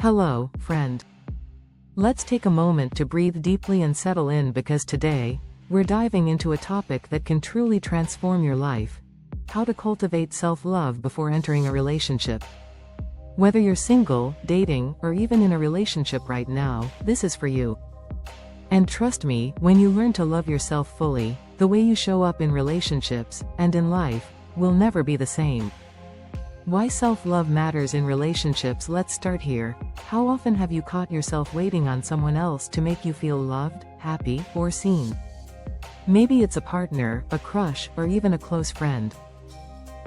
Hello, friend. Let's take a moment to breathe deeply and settle in because today, we're diving into a topic that can truly transform your life: how to cultivate self-love before entering a relationship. Whether you're single, dating, or even in a relationship right now, this is for you. And trust me, when you learn to love yourself fully, the way you show up in relationships, and in life, will never be the same. Why self-love matters in relationships. Let's start here. How often have you caught yourself waiting on someone else to make you feel loved, happy, or seen? Maybe it's a partner, a crush, or even a close friend.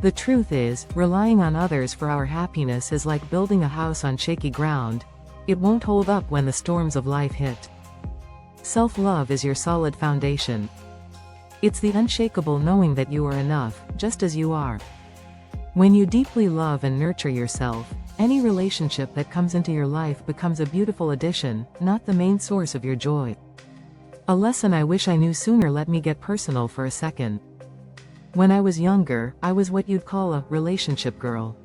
The truth is, relying on others for our happiness is like building a house on shaky ground. It won't hold up when the storms of life hit. Self-love is your solid foundation. It's the unshakable knowing that you are enough, just as you are. When you deeply love and nurture yourself, any relationship that comes into your life becomes a beautiful addition, not the main source of your joy. A lesson I wish I knew sooner. Let me get personal for a second. When I was younger, I was what you'd call a relationship girl.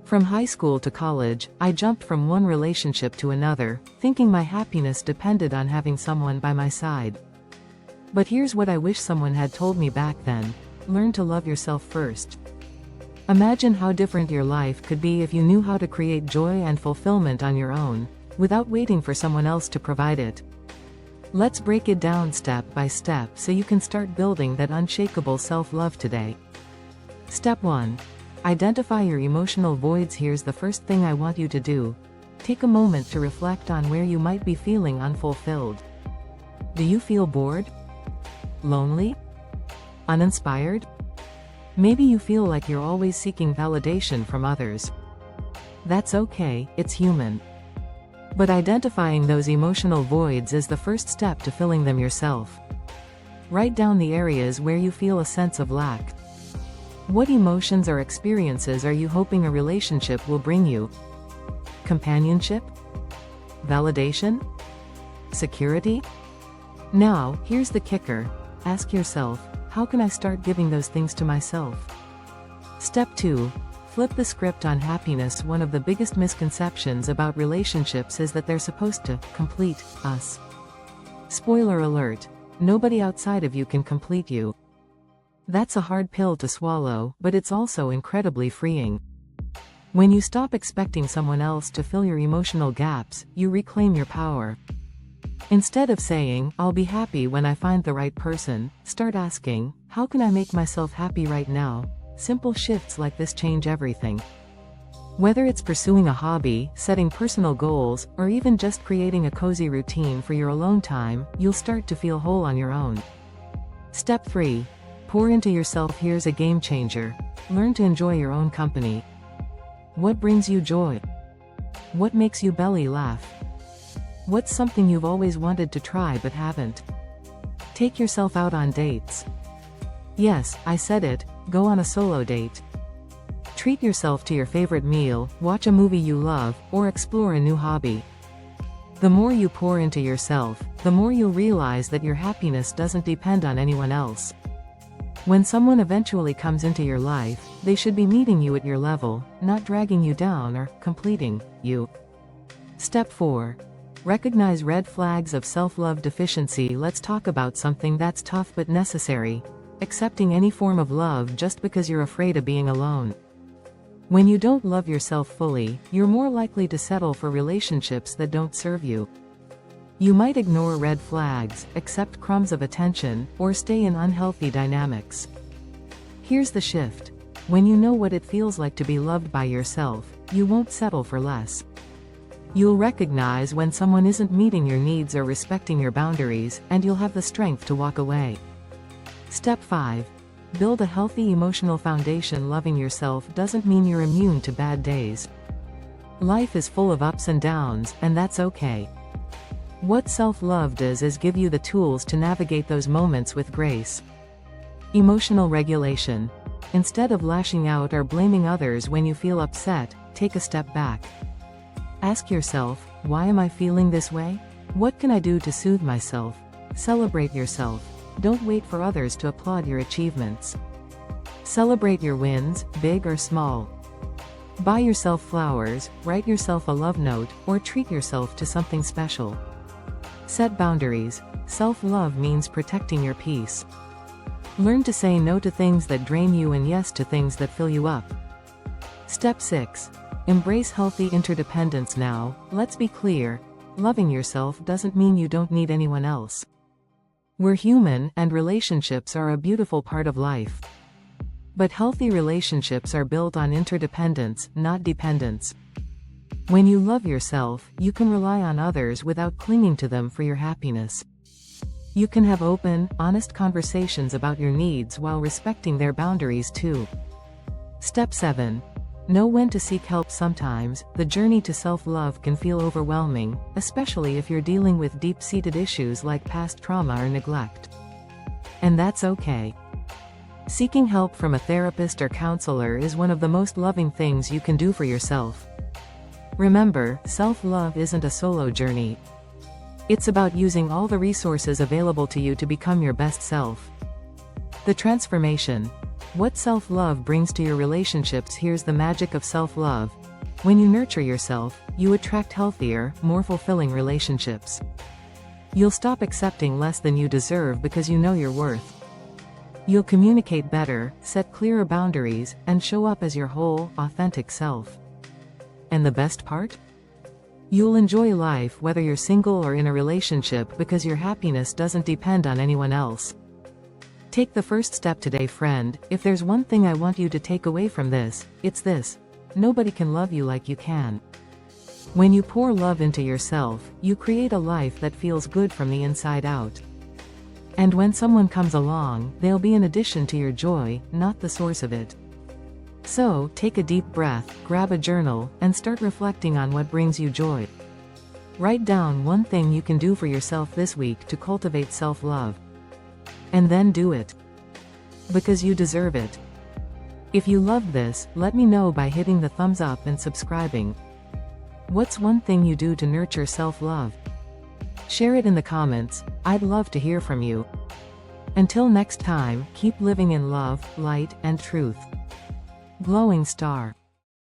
From high school to college, I jumped from one relationship to another, thinking my happiness depended on having someone by my side. But here's what I wish someone had told me back then: learn to love yourself first. Imagine how different your life could be if you knew how to create joy and fulfillment on your own, without waiting for someone else to provide it. Let's break it down step by step so you can start building that unshakable self-love today. Step 1. Identify your emotional voids. Here's the first thing I want you to do. Take a moment to reflect on where you might be feeling unfulfilled. Do you feel bored? Lonely? Uninspired? Maybe you feel like you're always seeking validation from others. That's okay, it's human. But identifying those emotional voids is the first step to filling them yourself. Write down the areas where you feel a sense of lack. What emotions or experiences are you hoping a relationship will bring you? Companionship? Validation? Security? Now, here's the kicker. Ask yourself, how can I start giving those things to myself? Step 2. Flip the script on happiness. One of the biggest misconceptions about relationships is that they're supposed to complete us. Spoiler alert: nobody outside of you can complete you. That's a hard pill to swallow, but it's also incredibly freeing. When you stop expecting someone else to fill your emotional gaps, you reclaim your power. Instead of saying, "I'll be happy when I find the right person," start asking, "How can I make myself happy right now?" Simple shifts like this change everything. Whether it's pursuing a hobby, setting personal goals, or even just creating a cozy routine for your alone time, you'll start to feel whole on your own. Step 3. Pour into yourself. Here's a game changer. Learn to enjoy your own company. What brings you joy? What makes you belly laugh? What's something you've always wanted to try but haven't? Take yourself out on dates. Yes, I said it, go on a solo date. Treat yourself to your favorite meal, watch a movie you love, or explore a new hobby. The more you pour into yourself, the more you'll realize that your happiness doesn't depend on anyone else. When someone eventually comes into your life, they should be meeting you at your level, not dragging you down or completing you. Step 4. Recognize red flags of self-love deficiency. Let's talk about something that's tough but necessary: accepting any form of love just because you're afraid of being alone. When you don't love yourself fully, you're more likely to settle for relationships that don't serve you. You might ignore red flags, accept crumbs of attention, or stay in unhealthy dynamics. Here's the shift. When you know what it feels like to be loved by yourself, you won't settle for less. You'll recognize when someone isn't meeting your needs or respecting your boundaries, and you'll have the strength to walk away. Step 5. Build a healthy emotional foundation. Loving yourself doesn't mean you're immune to bad days. Life is full of ups and downs, and that's okay. What self-love does is give you the tools to navigate those moments with grace. Emotional regulation. Instead of lashing out or blaming others when you feel upset, take a step back. Ask yourself, why am I feeling this way? What can I do to soothe myself? Celebrate yourself. Don't wait for others to applaud your achievements. Celebrate your wins, big or small. Buy yourself flowers, write yourself a love note, or treat yourself to something special. Set boundaries. Self-love means protecting your peace. Learn to say no to things that drain you and yes to things that fill you up. Step 6. Embrace healthy interdependence. Now, let's be clear, loving yourself doesn't mean you don't need anyone else. We're human, and relationships are a beautiful part of life. But healthy relationships are built on interdependence, not dependence. When you love yourself, you can rely on others without clinging to them for your happiness. You can have open, honest conversations about your needs while respecting their boundaries too. Step 7. Know when to seek help. Sometimes, the journey to self-love can feel overwhelming, especially if you're dealing with deep-seated issues like past trauma or neglect. And that's okay. Seeking help from a therapist or counselor is one of the most loving things you can do for yourself. Remember, self-love isn't a solo journey. It's about using all the resources available to you to become your best self. The transformation. What self-love brings to your relationships. Here's the magic of self-love. When you nurture yourself, you attract healthier, more fulfilling relationships. You'll stop accepting less than you deserve because you know your worth. You'll communicate better, set clearer boundaries, and show up as your whole, authentic self. And the best part? You'll enjoy life whether you're single or in a relationship because your happiness doesn't depend on anyone else. Take the first step today, friend. If there's one thing I want you to take away from this, it's this: nobody can love you like you can. When you pour love into yourself, you create a life that feels good from the inside out. And when someone comes along, they'll be an addition to your joy, not the source of it. So, take a deep breath, grab a journal, and start reflecting on what brings you joy. Write down one thing you can do for yourself this week to cultivate self-love. And then do it. Because you deserve it. If you loved this, let me know by hitting the thumbs up and subscribing. What's one thing you do to nurture self-love? Share it in the comments. I'd love to hear from you. Until next time, keep living in love, light, and truth. Glowing star.